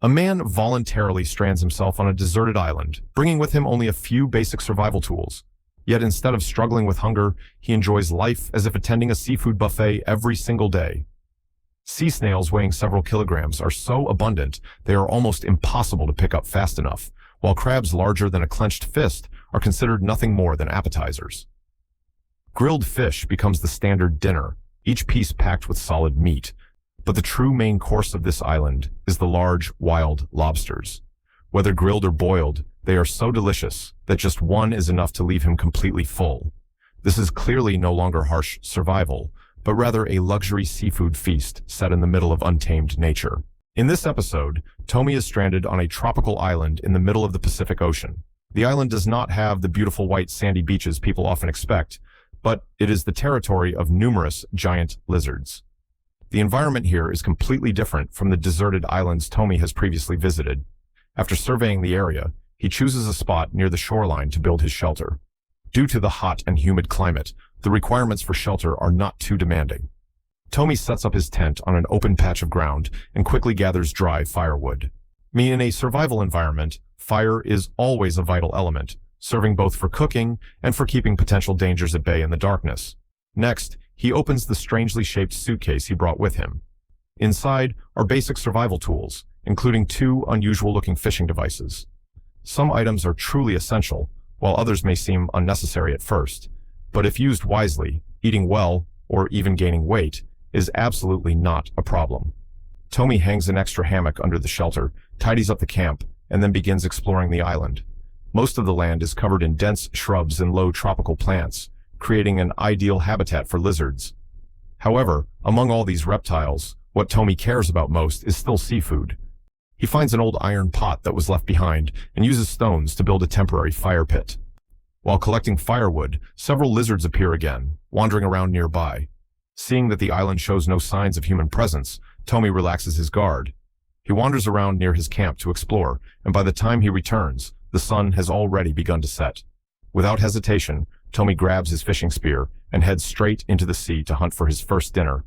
A man voluntarily strands himself on a deserted island, bringing with him only a few basic survival tools. Yet instead of struggling with hunger, he enjoys life as if attending a seafood buffet every single day. Sea snails weighing several kilograms are so abundant they are almost impossible to pick up fast enough, while crabs larger than a clenched fist are considered nothing more than appetizers. Grilled fish becomes the standard dinner, each piece packed with solid meat. But the true main course of this island is the large, wild lobsters. Whether grilled or boiled, they are so delicious that just one is enough to leave him completely full. This is clearly no longer harsh survival, but rather a luxury seafood feast set in the middle of untamed nature. In this episode, Tommy is stranded on a tropical island in the middle of the Pacific Ocean. The island does not have the beautiful white sandy beaches people often expect, but it is the territory of numerous giant lizards. The environment here is completely different from the deserted islands Tommy has previously visited. After surveying the area, he chooses a spot near the shoreline to build his shelter. Due to the hot and humid climate, the requirements for shelter are not too demanding. Tommy sets up his tent on an open patch of ground and quickly gathers dry firewood. In a survival environment, fire is always a vital element, serving both for cooking and for keeping potential dangers at bay in the darkness. Next, he opens the strangely shaped suitcase he brought with him. Inside are basic survival tools, including two unusual-looking fishing devices. Some items are truly essential, while others may seem unnecessary at first. But if used wisely, eating well, or even gaining weight, is absolutely not a problem. Tommy hangs an extra hammock under the shelter, tidies up the camp, and then begins exploring the island. Most of the land is covered in dense shrubs and low tropical plants, creating an ideal habitat for lizards. However, among all these reptiles, what Tommy cares about most is still seafood. He finds an old iron pot that was left behind and uses stones to build a temporary fire pit. While collecting firewood, several lizards appear again, wandering around nearby. Seeing that the island shows no signs of human presence, Tommy relaxes his guard. He wanders around near his camp to explore, and by the time he returns, the sun has already begun to set. Without hesitation, Tommy grabs his fishing spear and heads straight into the sea to hunt for his first dinner.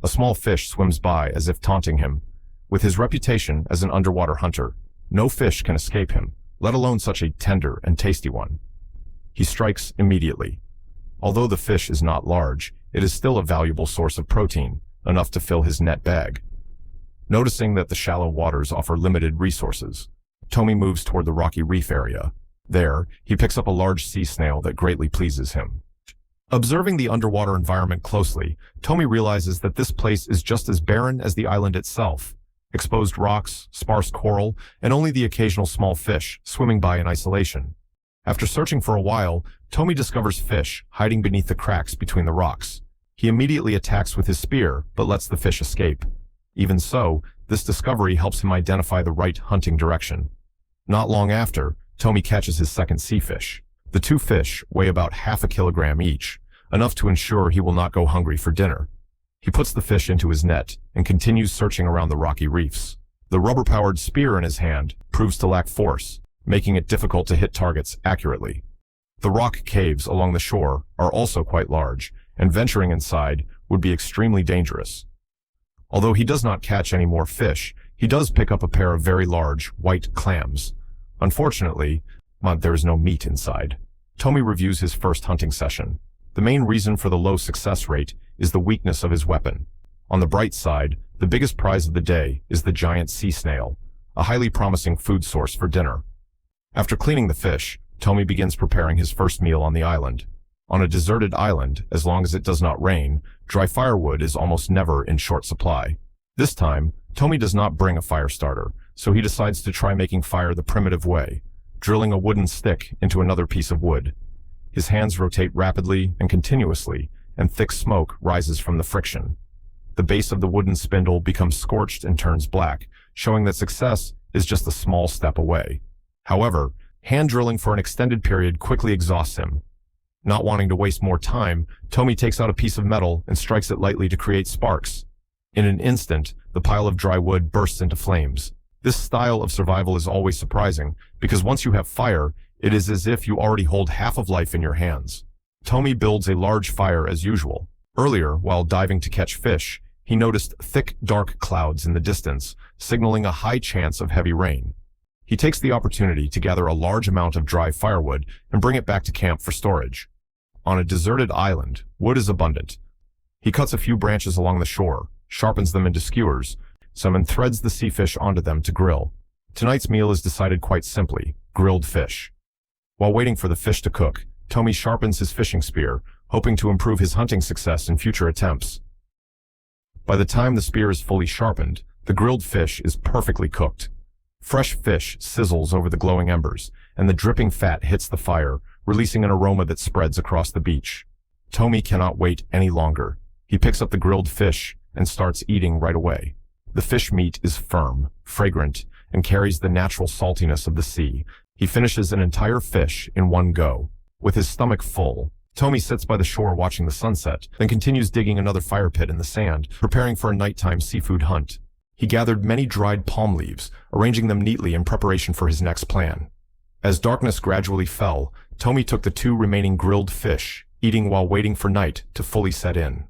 A small fish swims by as if taunting him. With his reputation as an underwater hunter, no fish can escape him, let alone such a tender and tasty one. He strikes immediately. Although the fish is not large, it is still a valuable source of protein, enough to fill his net bag. Noticing that the shallow waters offer limited resources, Tommy moves toward the rocky reef area. There, he picks up a large sea snail that greatly pleases him. Observing the underwater environment closely, Tommy realizes that this place is just as barren as the island itself. Exposed rocks, sparse coral, and only the occasional small fish swimming by in isolation. After searching for a while, Tommy discovers fish hiding beneath the cracks between the rocks. He immediately attacks with his spear, but lets the fish escape. Even so, this discovery helps him identify the right hunting direction. Not long after, Tommy catches his second sea fish. The two fish weigh about half a kilogram each, enough to ensure he will not go hungry for dinner. He puts the fish into his net and continues searching around the rocky reefs. The rubber-powered spear in his hand proves to lack force, making it difficult to hit targets accurately. The rock caves along the shore are also quite large, and venturing inside would be extremely dangerous. Although he does not catch any more fish, he does pick up a pair of very large, white clams. Unfortunately, there is no meat inside. Tommy reviews his first hunting session. The main reason for the low success rate is the weakness of his weapon. On the bright side, the biggest prize of the day is the giant sea snail, a highly promising food source for dinner. After cleaning the fish, Tommy begins preparing his first meal on the island. On a deserted island, as long as it does not rain, dry firewood is almost never in short supply. This time, Tommy does not bring a fire starter, so he decides to try making fire the primitive way, drilling a wooden stick into another piece of wood. His hands rotate rapidly and continuously, and thick smoke rises from the friction. The base of the wooden spindle becomes scorched and turns black, showing that success is just a small step away. However, hand drilling for an extended period quickly exhausts him. Not wanting to waste more time, Tommy takes out a piece of metal and strikes it lightly to create sparks. In an instant, the pile of dry wood bursts into flames. This style of survival is always surprising, because once you have fire, it is as if you already hold half of life in your hands. Tommy builds a large fire as usual. Earlier, while diving to catch fish, he noticed thick, dark clouds in the distance, signaling a high chance of heavy rain. He takes the opportunity to gather a large amount of dry firewood and bring it back to camp for storage. On a deserted island, wood is abundant. He cuts a few branches along the shore, sharpens them into skewers, and threads the sea fish onto them to grill. Tonight's meal is decided quite simply: grilled fish. While waiting for the fish to cook, Tomi sharpens his fishing spear, hoping to improve his hunting success in future attempts. By the time the spear is fully sharpened, the grilled fish is perfectly cooked. Fresh fish sizzles over the glowing embers, and the dripping fat hits the fire, releasing an aroma that spreads across the beach. Tomi cannot wait any longer. He picks up the grilled fish and starts eating right away. The fish meat is firm, fragrant, and carries the natural saltiness of the sea. He finishes an entire fish in one go. With his stomach full, Tomi sits by the shore watching the sunset, then continues digging another fire pit in the sand, preparing for a nighttime seafood hunt. He gathered many dried palm leaves, arranging them neatly in preparation for his next plan. As darkness gradually fell, Tomi took the 2 remaining grilled fish, eating while waiting for night to fully set in.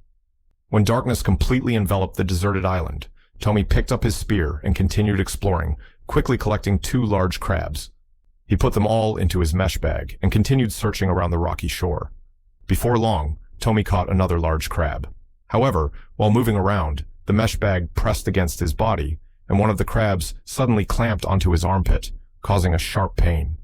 When darkness completely enveloped the deserted island, Tomi picked up his spear and continued exploring, quickly collecting 2 large crabs. He put them all into his mesh bag and continued searching around the rocky shore. Before long, Tomi caught another large crab. However, while moving around, the mesh bag pressed against his body, and one of the crabs suddenly clamped onto his armpit, causing a sharp pain.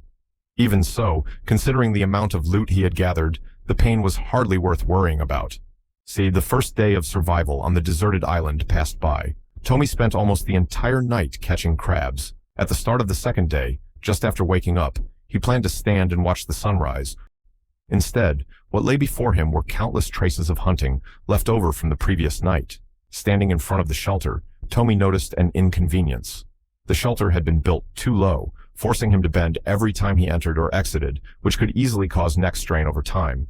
Even so, considering the amount of loot he had gathered, the pain was hardly worth worrying about. See, the first day of survival on the deserted island passed by. Tomi spent almost the entire night catching crabs. At the start of the second day, just after waking up, he planned to stand and watch the sunrise. Instead, what lay before him were countless traces of hunting left over from the previous night. Standing in front of the shelter, Tomi noticed an inconvenience. The shelter had been built too low, forcing him to bend every time he entered or exited, which could easily cause neck strain over time.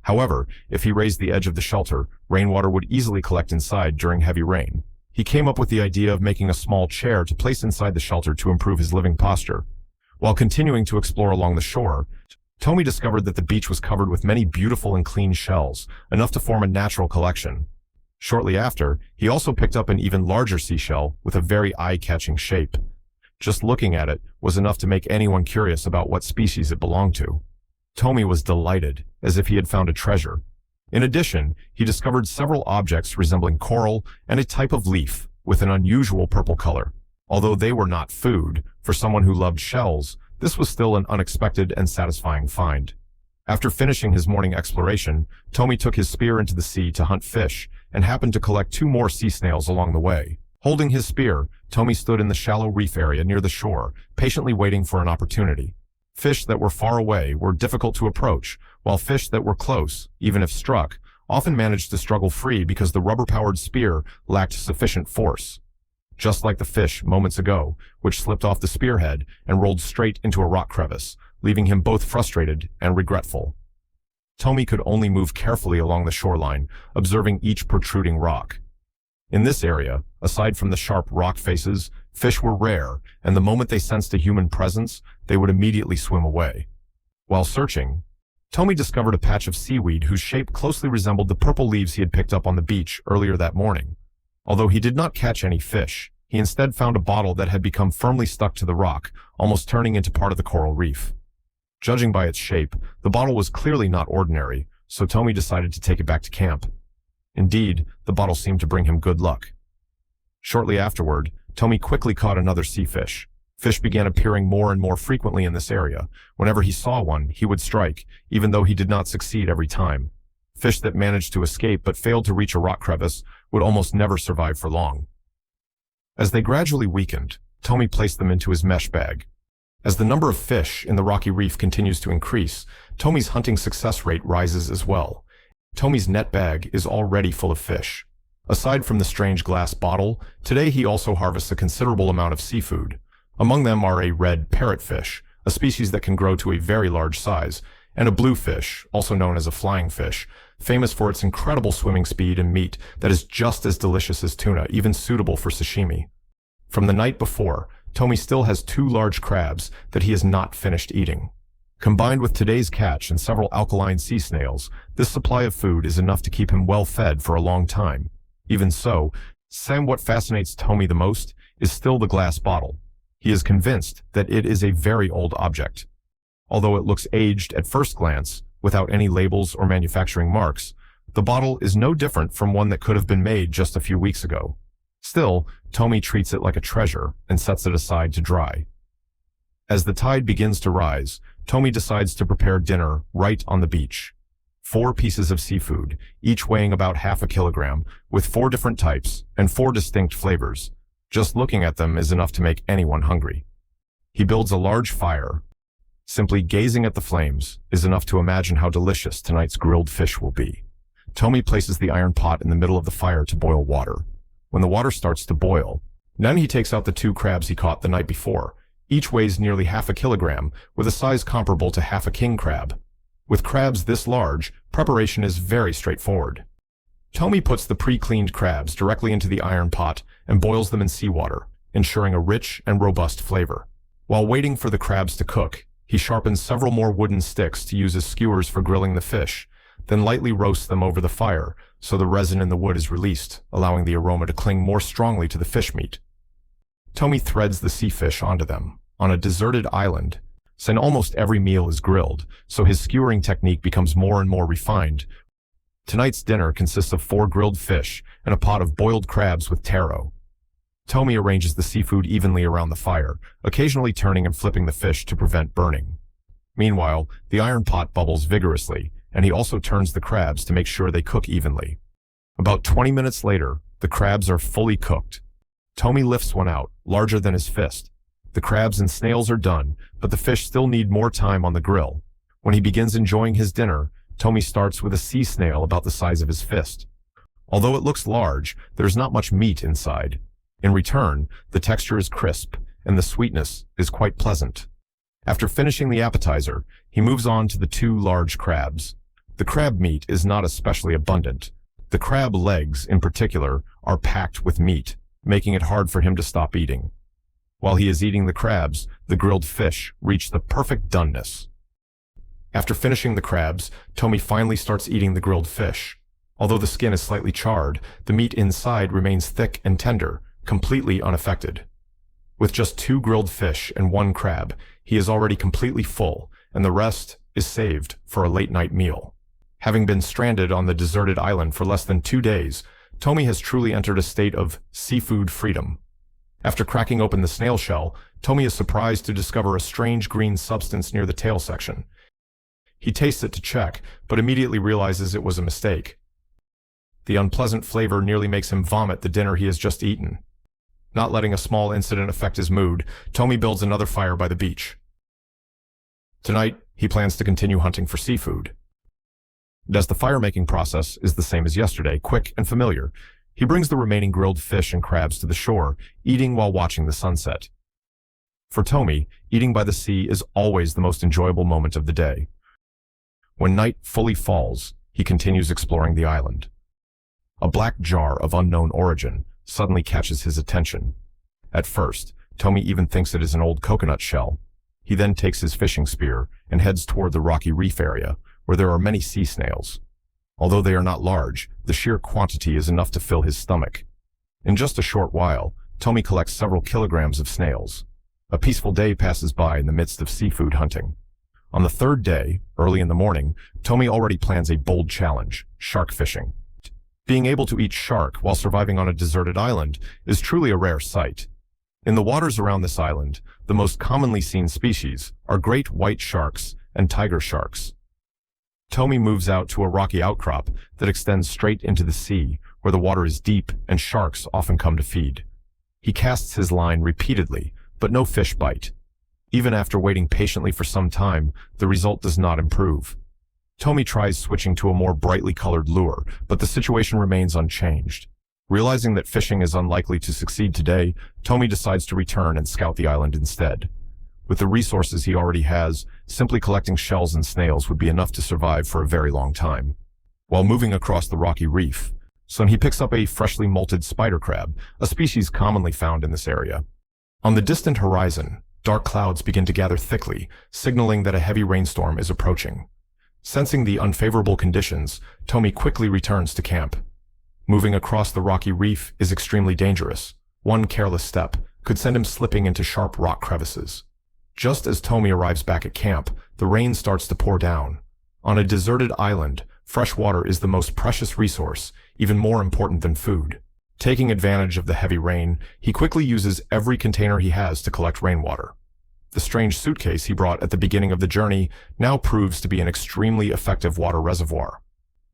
However, if he raised the edge of the shelter, rainwater would easily collect inside during heavy rain. He came up with the idea of making a small chair to place inside the shelter to improve his living posture. While continuing to explore along the shore, Tomi discovered that the beach was covered with many beautiful and clean shells, enough to form a natural collection. Shortly after, he also picked up an even larger seashell with a very eye-catching shape. Just looking at it was enough to make anyone curious about what species it belonged to. Tomi was delighted, as if he had found a treasure. In addition, he discovered several objects resembling coral and a type of leaf with an unusual purple color. Although they were not food, for someone who loved shells, this was still an unexpected and satisfying find. After finishing his morning exploration, Tomi took his spear into the sea to hunt fish and happened to collect 2 more sea snails along the way. Holding his spear, Tomi stood in the shallow reef area near the shore, patiently waiting for an opportunity. Fish that were far away were difficult to approach, while fish that were close, even if struck, often managed to struggle free because the rubber-powered spear lacked sufficient force. Just like the fish moments ago, which slipped off the spearhead and rolled straight into a rock crevice, leaving him both frustrated and regretful. Tomi could only move carefully along the shoreline, observing each protruding rock. In this area, aside from the sharp rock faces, fish were rare, and the moment they sensed a human presence, they would immediately swim away. While searching, Tomi discovered a patch of seaweed whose shape closely resembled the purple leaves he had picked up on the beach earlier that morning. Although he did not catch any fish, he instead found a bottle that had become firmly stuck to the rock, almost turning into part of the coral reef. Judging by its shape, the bottle was clearly not ordinary, so Tomi decided to take it back to camp. Indeed, the bottle seemed to bring him good luck. Shortly afterward, Tomi quickly caught another sea fish. Fish began appearing more and more frequently in this area. Whenever he saw one, he would strike, even though he did not succeed every time. Fish that managed to escape but failed to reach a rock crevice would almost never survive for long. As they gradually weakened, Tomi placed them into his mesh bag. As the number of fish in the rocky reef continues to increase, Tomi's hunting success rate rises as well. Tomi's net bag is already full of fish. Aside from the strange glass bottle, today he also harvests a considerable amount of seafood. Among them are a red parrotfish, a species that can grow to a very large size, and a bluefish, also known as a flying fish, famous for its incredible swimming speed and meat that is just as delicious as tuna, even suitable for sashimi. From the night before, Tomi still has 2 large crabs that he has not finished eating. Combined with today's catch and several alkaline sea snails, this supply of food is enough to keep him well fed for a long time. Even so, what fascinates Tomi the most is still the glass bottle. He is convinced that it is a very old object. Although it looks aged at first glance, without any labels or manufacturing marks, the bottle is no different from one that could have been made just a few weeks ago. Still, Tomi treats it like a treasure and sets it aside to dry. As the tide begins to rise, Tomi decides to prepare dinner right on the beach. 4 pieces of seafood, each weighing about half a kilogram, with 4 different types and 4 distinct flavors. Just looking at them is enough to make anyone hungry. He builds a large fire. Simply gazing at the flames is enough to imagine how delicious tonight's grilled fish will be. Tomi places the iron pot in the middle of the fire to boil water. When the water starts to boil, then he takes out the 2 crabs he caught the night before. Each weighs nearly half a kilogram, with a size comparable to half a king crab. With crabs this large, preparation is very straightforward. Tomi puts the pre-cleaned crabs directly into the iron pot and boils them in seawater, ensuring a rich and robust flavor. While waiting for the crabs to cook, he sharpens several more wooden sticks to use as skewers for grilling the fish, then lightly roasts them over the fire so the resin in the wood is released, allowing the aroma to cling more strongly to the fish meat. Tomi threads the sea fish onto them. On a deserted island, since almost every meal is grilled, so his skewering technique becomes more and more refined. Tonight's dinner consists of 4 grilled fish and a pot of boiled crabs with taro. Tomi arranges the seafood evenly around the fire, occasionally turning and flipping the fish to prevent burning. Meanwhile, the iron pot bubbles vigorously, and he also turns the crabs to make sure they cook evenly. About 20 minutes later, the crabs are fully cooked. Tomi lifts one out, larger than his fist. The crabs and snails are done, but the fish still need more time on the grill. When he begins enjoying his dinner, Tomi starts with a sea snail about the size of his fist. Although it looks large, there's not much meat inside. In return, the texture is crisp, and the sweetness is quite pleasant. After finishing the appetizer, he moves on to the 2 large crabs. The crab meat is not especially abundant. The crab legs, in particular, are packed with meat, making it hard for him to stop eating. While he is eating the crabs, the grilled fish reach the perfect doneness. After finishing the crabs, Tomi finally starts eating the grilled fish. Although the skin is slightly charred, the meat inside remains thick and tender, completely unaffected. With just 2 grilled fish and 1 crab, he is already completely full, and the rest is saved for a late-night meal. Having been stranded on the deserted island for less than 2 days, Tomi has truly entered a state of seafood freedom. After cracking open the snail shell, Tomi is surprised to discover a strange green substance near the tail section. He tastes it to check, but immediately realizes it was a mistake. The unpleasant flavor nearly makes him vomit the dinner he has just eaten. Not letting a small incident affect his mood, Tomi builds another fire by the beach. Tonight, he plans to continue hunting for seafood. As the fire-making process is the same as yesterday, quick and familiar, he brings the remaining grilled fish and crabs to the shore, eating while watching the sunset. For Tomi, eating by the sea is always the most enjoyable moment of the day. When night fully falls, he continues exploring the island. A black jar of unknown origin suddenly catches his attention. At first, Tomi even thinks it is an old coconut shell. He then takes his fishing spear and heads toward the rocky reef area, where there are many sea snails. Although they are not large, the sheer quantity is enough to fill his stomach. In just a short while, Tomi collects several kilograms of snails. A peaceful day passes by in the midst of seafood hunting. On the 3rd day, early in the morning, Tomi already plans a bold challenge: shark fishing. Being able to eat shark while surviving on a deserted island is truly a rare sight. In the waters around this island, the most commonly seen species are great white sharks and tiger sharks. Tomi moves out to a rocky outcrop that extends straight into the sea, where the water is deep and sharks often come to feed. He casts his line repeatedly, but no fish bite. Even after waiting patiently for some time, the result does not improve. Tomi tries switching to a more brightly colored lure, but the situation remains unchanged. Realizing that fishing is unlikely to succeed today, Tomi decides to return and scout the island instead. With the resources he already has, simply collecting shells and snails would be enough to survive for a very long time. While moving across the rocky reef, he picks up a freshly molted spider crab, a species commonly found in this area. On the distant horizon, dark clouds begin to gather thickly, signaling that a heavy rainstorm is approaching. Sensing the unfavorable conditions, Tomi quickly returns to camp. Moving across the rocky reef is extremely dangerous. One careless step could send him slipping into sharp rock crevices. Just as Tommy arrives back at camp, the rain starts to pour down. On a deserted island, fresh water is the most precious resource, even more important than food. Taking advantage of the heavy rain, he quickly uses every container he has to collect rainwater. The strange suitcase he brought at the beginning of the journey now proves to be an extremely effective water reservoir.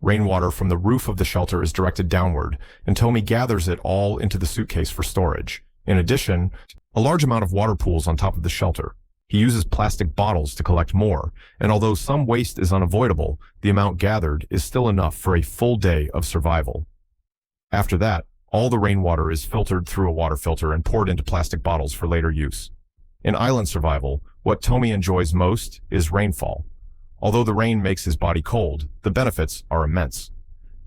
Rainwater from the roof of the shelter is directed downward, and Tommy gathers it all into the suitcase for storage. In addition, a large amount of water pools on top of the shelter. He uses plastic bottles to collect more, and although some waste is unavoidable, the amount gathered is still enough for a full day of survival. After that, all the rainwater is filtered through a water filter and poured into plastic bottles for later use. In island survival, what Tommy enjoys most is rainfall. Although the rain makes his body cold, the benefits are immense.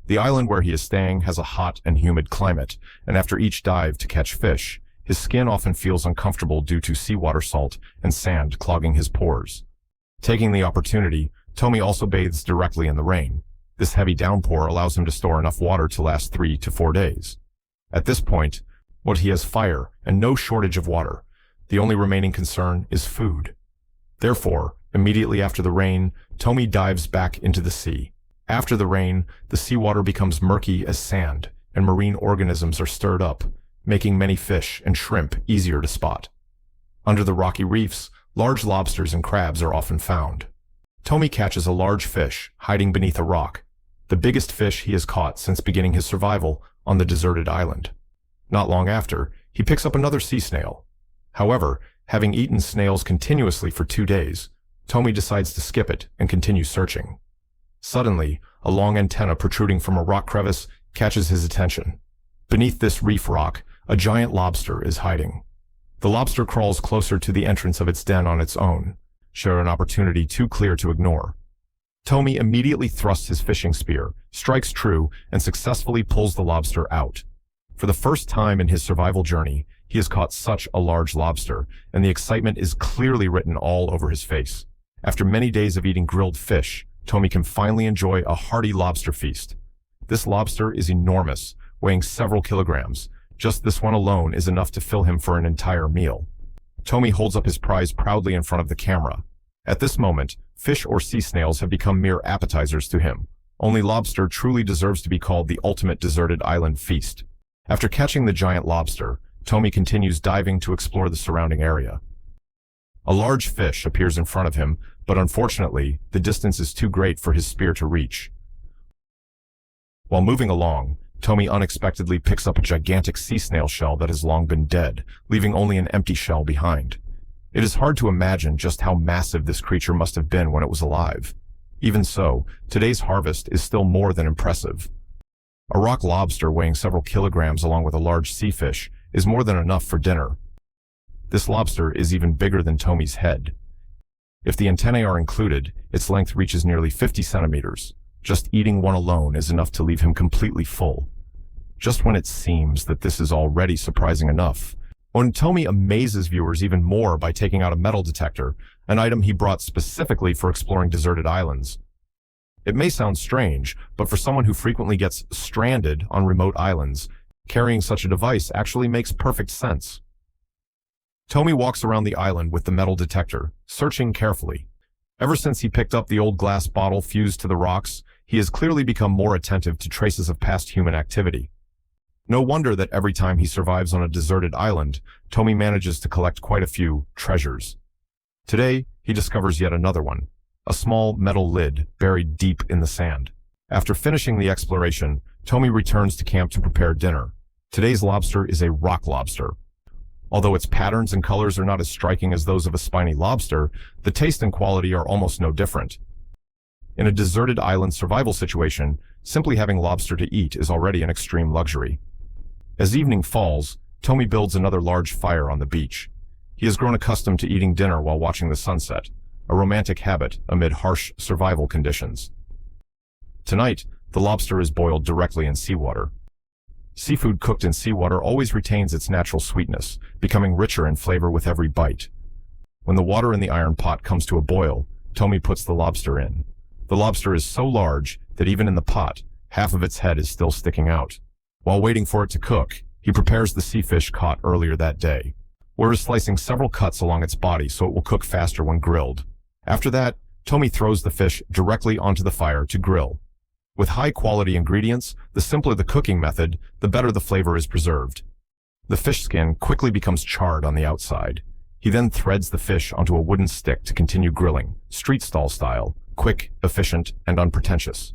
The island where he is staying has a hot and humid climate, and after each dive to catch fish, his skin often feels uncomfortable due to seawater salt and sand clogging his pores. Taking the opportunity, Tommy also bathes directly in the rain. This heavy downpour allows him to store enough water to last 3 to 4 days. At this point, he has fire and no shortage of water. The only remaining concern is food. Therefore, immediately after the rain, Tommy dives back into the sea. After the rain, the seawater becomes murky as sand, and marine organisms are stirred up, making many fish and shrimp easier to spot. Under the rocky reefs, large lobsters and crabs are often found. Tommy catches a large fish hiding beneath a rock, the biggest fish he has caught since beginning his survival on the deserted island. Not long after, he picks up another sea snail. However, having eaten snails continuously for 2 days, Tommy decides to skip it and continue searching. Suddenly, a long antenna protruding from a rock crevice catches his attention. Beneath this reef rock, a giant lobster is hiding. The lobster crawls closer to the entrance of its den on its own, showing an opportunity too clear to ignore. Tommy immediately thrusts his fishing spear, strikes true, and successfully pulls the lobster out. For the first time in his survival journey, he has caught such a large lobster, and the excitement is clearly written all over his face. After many days of eating grilled fish, Tommy can finally enjoy a hearty lobster feast. This lobster is enormous, weighing several kilograms. Just this one alone is enough to fill him for an entire meal. Tommy holds up his prize proudly in front of the camera. At this moment, fish or sea snails have become mere appetizers to him. Only lobster truly deserves to be called the ultimate deserted island feast. After catching the giant lobster, Tommy continues diving to explore the surrounding area. A large fish appears in front of him, but unfortunately, the distance is too great for his spear to reach. While moving along, Tommy unexpectedly picks up a gigantic sea snail shell that has long been dead, leaving only an empty shell behind. It is hard to imagine just how massive this creature must have been when it was alive. Even so, today's harvest is still more than impressive. A rock lobster weighing several kilograms along with a large sea fish is more than enough for dinner. This lobster is even bigger than Tommy's head. If the antennae are included, its length reaches nearly 50 centimeters. Just eating one alone is enough to leave him completely full. Just when it seems that this is already surprising enough, when Tommy amazes viewers even more by taking out a metal detector, an item he brought specifically for exploring deserted islands. It may sound strange, but for someone who frequently gets stranded on remote islands, carrying such a device actually makes perfect sense. Tommy walks around the island with the metal detector, searching carefully. Ever since he picked up the old glass bottle fused to the rocks, he has clearly become more attentive to traces of past human activity. No wonder that every time he survives on a deserted island, Tommy manages to collect quite a few treasures. Today, he discovers yet another one, a small metal lid buried deep in the sand. After finishing the exploration, Tommy returns to camp to prepare dinner. Today's lobster is a rock lobster. Although its patterns and colors are not as striking as those of a spiny lobster, the taste and quality are almost no different. In a deserted island survival situation, simply having lobster to eat is already an extreme luxury. As evening falls, Tommy builds another large fire on the beach. He has grown accustomed to eating dinner while watching the sunset, a romantic habit amid harsh survival conditions. Tonight, the lobster is boiled directly in seawater. Seafood cooked in seawater always retains its natural sweetness, becoming richer in flavor with every bite. When the water in the iron pot comes to a boil, Tommy puts the lobster in. The lobster is so large that even in the pot, half of its head is still sticking out. While waiting for it to cook, he prepares the sea fish caught earlier that day. Laura is slicing several cuts along its body so it will cook faster when grilled. After that, Tomi throws the fish directly onto the fire to grill. With high-quality ingredients, the simpler the cooking method, the better the flavor is preserved. The fish skin quickly becomes charred on the outside. He then threads the fish onto a wooden stick to continue grilling, street stall style, quick, efficient, and unpretentious.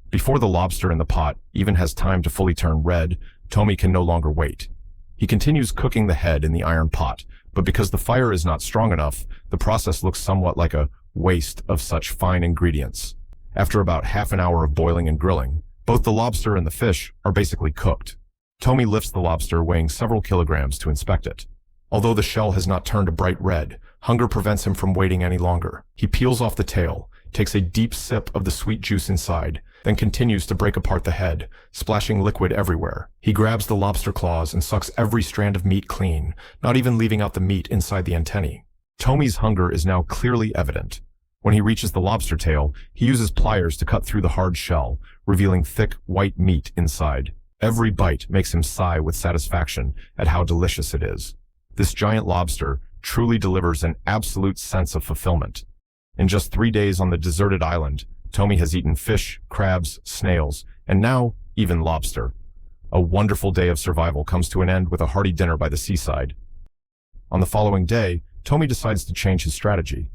Before the lobster in the pot even has time to fully turn red, Tomi can no longer wait. He continues cooking the head in the iron pot, but because the fire is not strong enough, the process looks somewhat like a waste of such fine ingredients. After about half an hour of boiling and grilling, both the lobster and the fish are basically cooked. Tomi lifts the lobster weighing several kilograms to inspect it. Although the shell has not turned a bright red, hunger prevents him from waiting any longer. He peels off the tail, takes a deep sip of the sweet juice inside, then continues to break apart the head, splashing liquid everywhere. He grabs the lobster claws and sucks every strand of meat clean, not even leaving out the meat inside the antennae. Tomi's hunger is now clearly evident. When he reaches the lobster tail, he uses pliers to cut through the hard shell, revealing thick, white meat inside. Every bite makes him sigh with satisfaction at how delicious it is. This giant lobster truly delivers an absolute sense of fulfillment. In just 3 days on the deserted island, Tomi has eaten fish, crabs, snails, and now even lobster. A wonderful day of survival comes to an end with a hearty dinner by the seaside. On the following day, Tomi decides to change his strategy.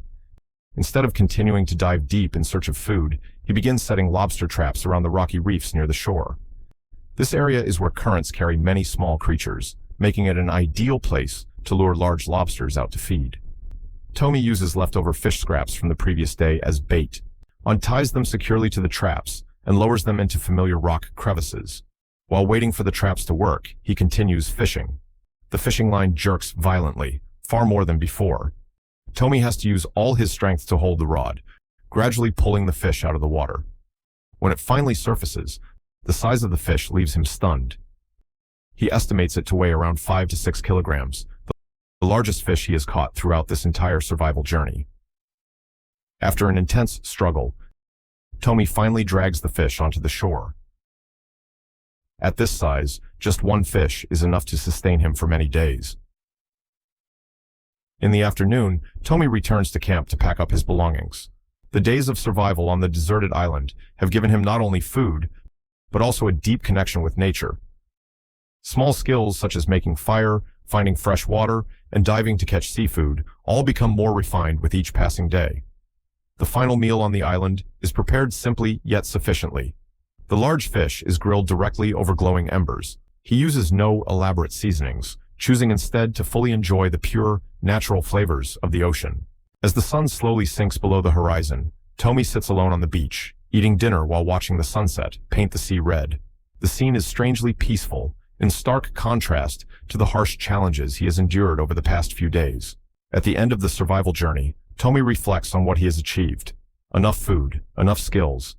Instead of continuing to dive deep in search of food, he begins setting lobster traps around the rocky reefs near the shore. This area is where currents carry many small creatures, making it an ideal place to lure large lobsters out to feed. Tomi uses leftover fish scraps from the previous day as bait, unties them securely to the traps, and lowers them into familiar rock crevices. While waiting for the traps to work, he continues fishing. The fishing line jerks violently, far more than before. Tomi has to use all his strength to hold the rod, gradually pulling the fish out of the water. When it finally surfaces, the size of the fish leaves him stunned. He estimates it to weigh around 5 to 6 kilograms, the largest fish he has caught throughout this entire survival journey. After an intense struggle, Tomi finally drags the fish onto the shore. At this size, just one fish is enough to sustain him for many days. In the afternoon, Tomi returns to camp to pack up his belongings. The days of survival on the deserted island have given him not only food, but also a deep connection with nature. Small skills such as making fire, finding fresh water, and diving to catch seafood all become more refined with each passing day. The final meal on the island is prepared simply yet sufficiently. The large fish is grilled directly over glowing embers. He uses no elaborate seasonings, choosing instead to fully enjoy the pure, natural flavors of the ocean. As the sun slowly sinks below the horizon, Tomi sits alone on the beach, eating dinner while watching the sunset paint the sea red. The scene is strangely peaceful, in stark contrast to the harsh challenges he has endured over the past few days. At the end of the survival journey, Tomi reflects on what he has achieved. Enough food, enough skills,